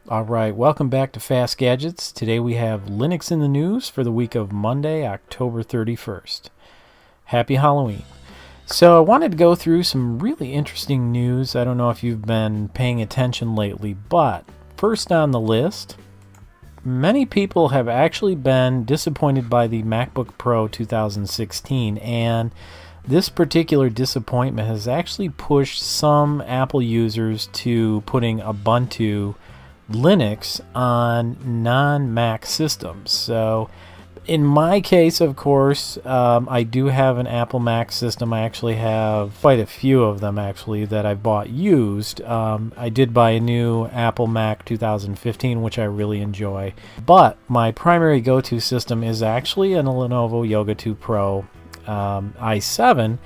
Alright, welcome back to Fast Gadgets. Today we have Linux in the news for the week of Monday, October 31st. Happy Halloween. So I wanted to go through some really interesting news. I don't know if you've been paying attention lately, but first on the list, many people have actually been disappointed by the MacBook Pro 2016, and this particular disappointment has actually pushed some Apple users to putting Ubuntu Linux on non-Mac systems. So in my case, of course, I do have an Apple Mac system. I actually have quite a few of them actually that I bought used. I did buy a new Apple Mac 2015, which I really enjoy. But my primary go-to system is actually a Lenovo Yoga 2 Pro i7,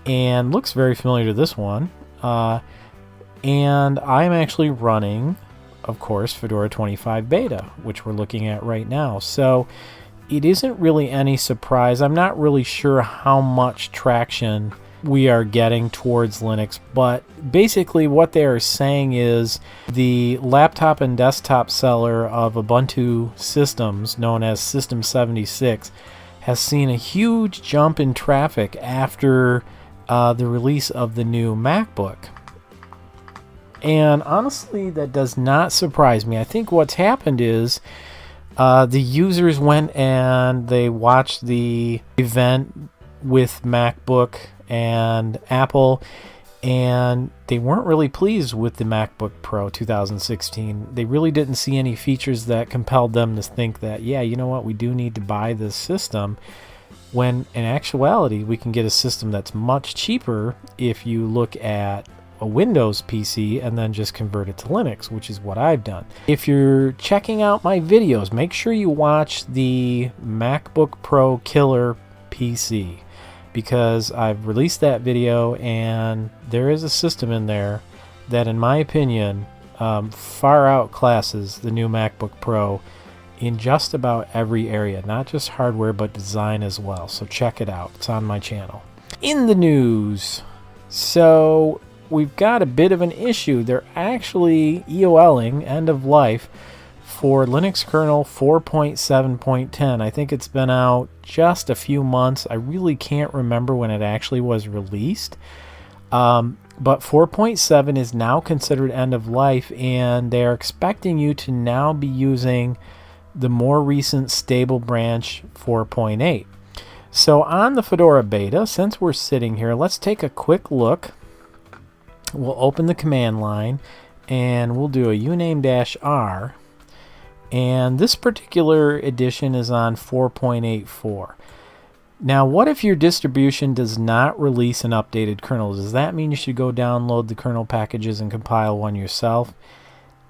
and looks very familiar to this one. And I'm actually running, of course, Fedora 25 beta, which we're looking at right now. So it isn't really any surprise. I'm not really sure how much traction we are getting towards Linux, but basically what they are saying is the laptop and desktop seller of Ubuntu systems, known as System 76, has seen a huge jump in traffic after the release of the new MacBook. And honestly, that does not surprise me. I think what's happened is the users went and they watched the event with MacBook and Apple, and they weren't really pleased with the MacBook Pro 2016. They really didn't see any features that compelled them to think that, yeah, you know what, we do need to buy this system, when in actuality we can get a system that's much cheaper if you look at a Windows PC and then just convert it to Linux, which is what I've done. If you're checking out my videos, make sure you watch the MacBook Pro Killer PC, because I've released that video and there is a system in there that, in my opinion, far outclasses the new MacBook Pro in just about every area, not just hardware but design as well. So check it out. It's on my channel. In the news, so we've got a bit of an issue. They're actually EOLing end of life for Linux kernel 4.7.10. I think it's been out just a few months. I really can't remember when it actually was released. But 4.7 is now considered end of life, and they are expecting you to now be using the more recent stable branch 4.8. So on the Fedora beta, since we're sitting here, let's take a quick look. We'll open the command line and we'll do a uname-r, and this particular edition is on 4.84. Now, what if your distribution does not release an updated kernel? Does that mean you should go download the kernel packages and compile one yourself?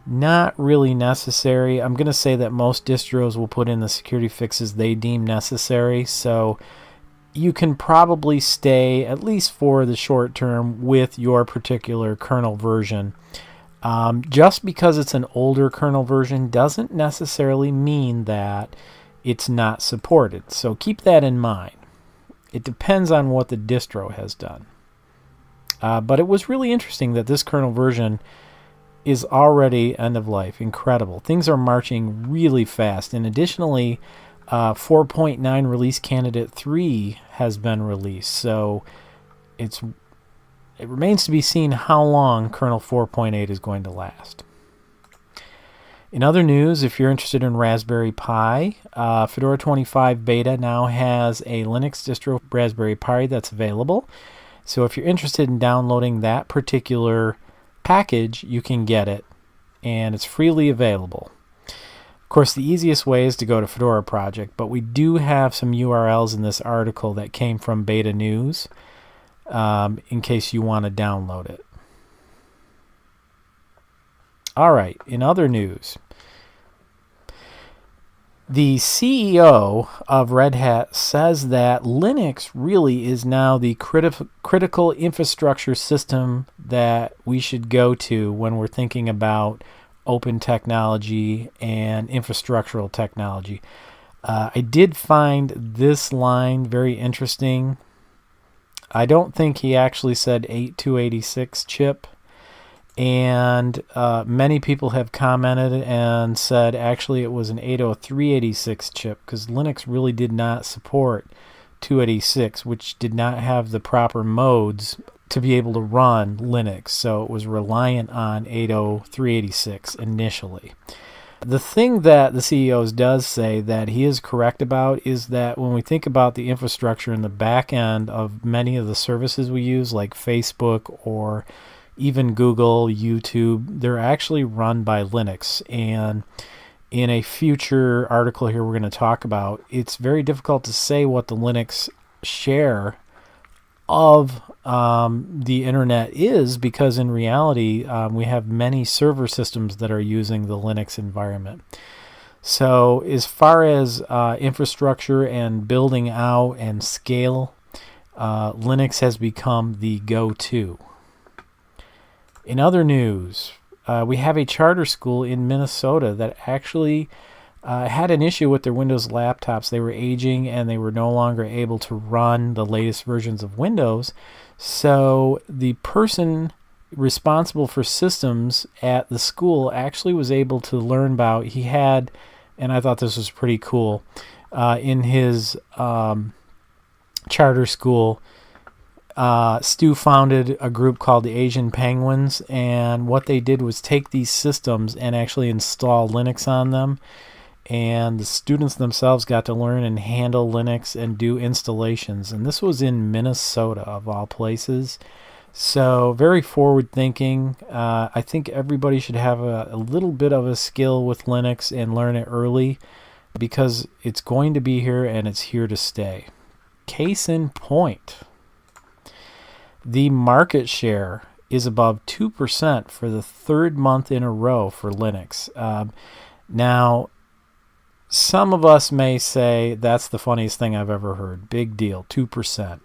Not really necessary. I'm going to say that most distros will put in the security fixes they deem necessary, so you can probably stay, at least for the short term, with your particular kernel version. Just because it's an older kernel version doesn't necessarily mean that it's not supported. So keep that in mind. It depends on what the distro has done. But it was really interesting that this kernel version is already end of life. Incredible. Things are marching really fast. And additionally, 4.9 release candidate 3 has been released, so it remains to be seen how long kernel 4.8 is going to last. In other news, if you're interested in Raspberry Pi, Fedora 25 beta now has a Linux distro Raspberry Pi that's available. So if you're interested in downloading that particular package, you can get it, and it's freely available. Of course, the easiest way is to go to Fedora Project, but we do have some URLs in this article that came from Beta News in case you want to download it. All right, in other news, the CEO of Red Hat says that Linux really is now the critical infrastructure system that we should go to when we're thinking about open technology and infrastructural technology. I did find this line very interesting. I don't think he actually said 8286 chip. And many people have commented and said actually it was an 80386 chip, because Linux really did not support 286, which did not have the proper modes to be able to run Linux. So it was reliant on 80386 initially. The thing that the CEO does say that he is correct about is that when we think about the infrastructure in the back end of many of the services we use, like Facebook or even Google, YouTube, they're actually run by Linux. And in a future article here we're going to talk about, it's very difficult to say what the Linux share of the internet is, because in reality we have many server systems that are using the Linux environment. So as far as infrastructure and building out and scale, Linux has become the go-to. In other news, we have a charter school in Minnesota that actually had an issue with their Windows laptops. They were aging and they were no longer able to run the latest versions of Windows. So the person responsible for systems at the school actually was able to learn about, he had, and I thought this was pretty cool, in his charter school, Stu founded a group called the Asian Penguins, and what they did was take these systems and actually install Linux on them, and the students themselves got to learn and handle Linux and do installations. And this was in Minnesota, of all places. So very forward thinking. I think everybody should have a little bit of a skill with Linux and learn it early, because it's going to be here and it's here to stay. Case in point, the market share is above 2% for the third month in a row for Linux. Now, some of us may say that's the funniest thing I've ever heard. Big deal, 2%.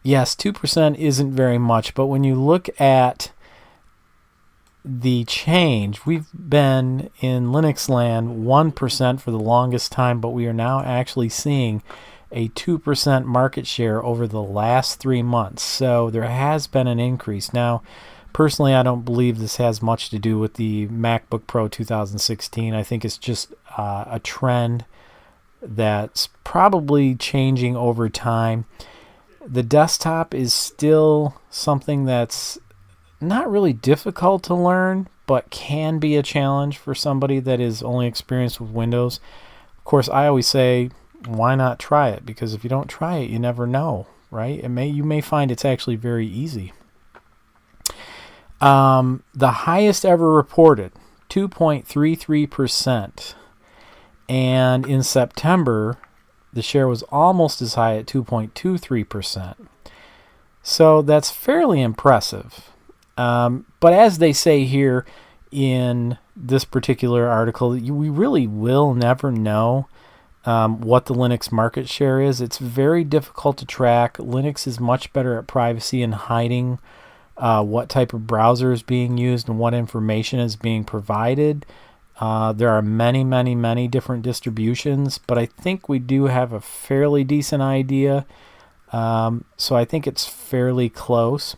Yes, 2% isn't very much, but when you look at the change, we've been in Linux land 1% for the longest time, but we are now actually seeing a 2% market share over the last 3 months. So there has been an increase. Now, personally, I don't believe this has much to do with the MacBook Pro 2016. I think it's just a trend that's probably changing over time. The desktop is still something that's not really difficult to learn, but can be a challenge for somebody that is only experienced with Windows. Of course, I always say, why not try it? Because if you don't try it, you never know, right? You may find it's actually very easy. The highest ever reported, 2.33%. And in September, the share was almost as high at 2.23%. So that's fairly impressive. But as they say here in this particular article, we really will never know what the Linux market share is. It's very difficult to track. Linux is much better at privacy and hiding what type of browser is being used and what information is being provided. There are many different distributions, but I think we do have a fairly decent idea. So I think it's fairly close.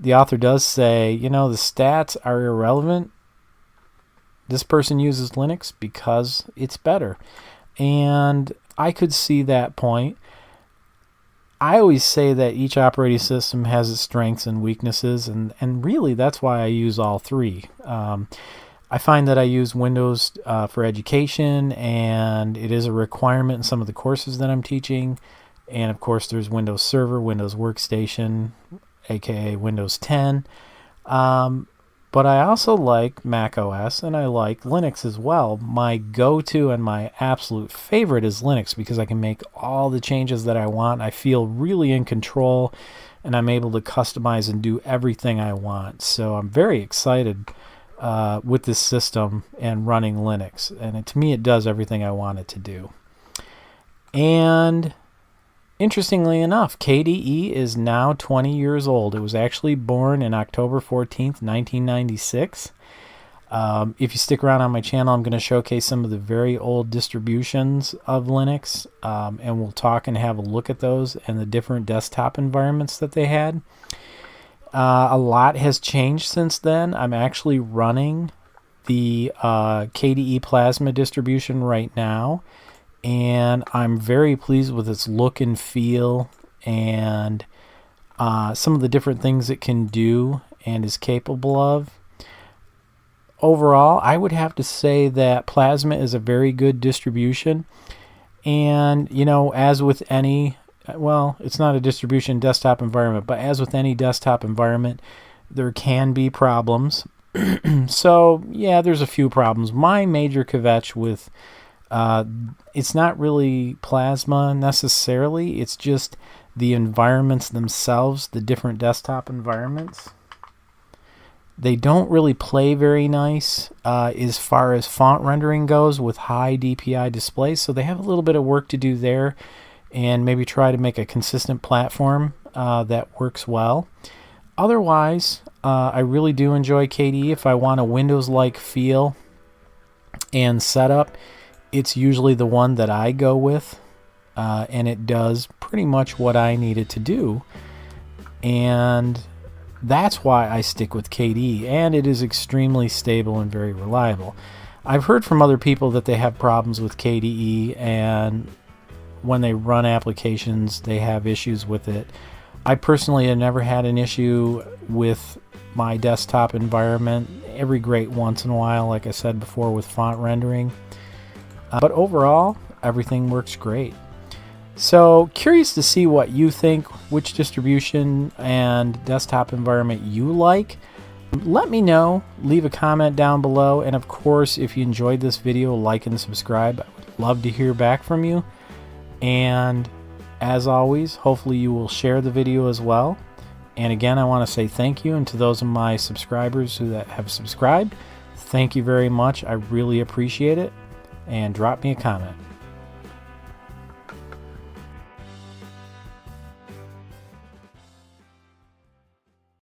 The author does say, the stats are irrelevant. This person uses Linux because it's better. And I could see that point. I always say that each operating system has its strengths and weaknesses, and really that's why I use all three. I find that I use Windows for education, and it is a requirement in some of the courses that I'm teaching. And of course there's Windows Server, Windows Workstation, aka Windows 10. But I also like Mac OS, and I like Linux as well. My go-to and my absolute favorite is Linux, because I can make all the changes that I want. I feel really in control, and I'm able to customize and do everything I want. So I'm very excited with this system and running Linux. And to me, it does everything I want it to do. And interestingly enough, KDE is now 20 years old. It was actually born in October 14th, 1996. If you stick around on my channel, I'm going to showcase some of the very old distributions of Linux, and we'll talk and have a look at those and the different desktop environments that they had. A lot has changed since then. I'm actually running the KDE Plasma distribution right now, and I'm very pleased with its look and feel and some of the different things it can do and is capable of. Overall, I would have to say that Plasma is a very good distribution, and you know, as with any, well, it's not a distribution desktop environment, but as with any desktop environment, there can be problems. So yeah, there's a few problems. My major kvetch with it's not really Plasma necessarily, it's just the environments themselves, the different desktop environments. They don't really play very nice as far as font rendering goes with high DPI displays, so they have a little bit of work to do there, and maybe try to make a consistent platform that works well. Otherwise, I really do enjoy KDE. If I want a Windows-like feel and setup, it's usually the one that I go with, and it does pretty much what I need it to do, and that's why I stick with KDE, and it is extremely stable and very reliable. I've heard from other people that they have problems with KDE, and when they run applications they have issues with it. I personally have never had an issue with my desktop environment. Every great once in a while, like I said before, with font rendering. But overall, everything works great. So, curious to see what you think, which distribution and desktop environment you like. Let me know, leave a comment down below, and of course, if you enjoyed this video, like and subscribe. I would love to hear back from you. And as always, hopefully you will share the video as well. And again, I want to say thank you, and to those of my subscribers who have subscribed, thank you very much. I really appreciate it. And drop me a comment.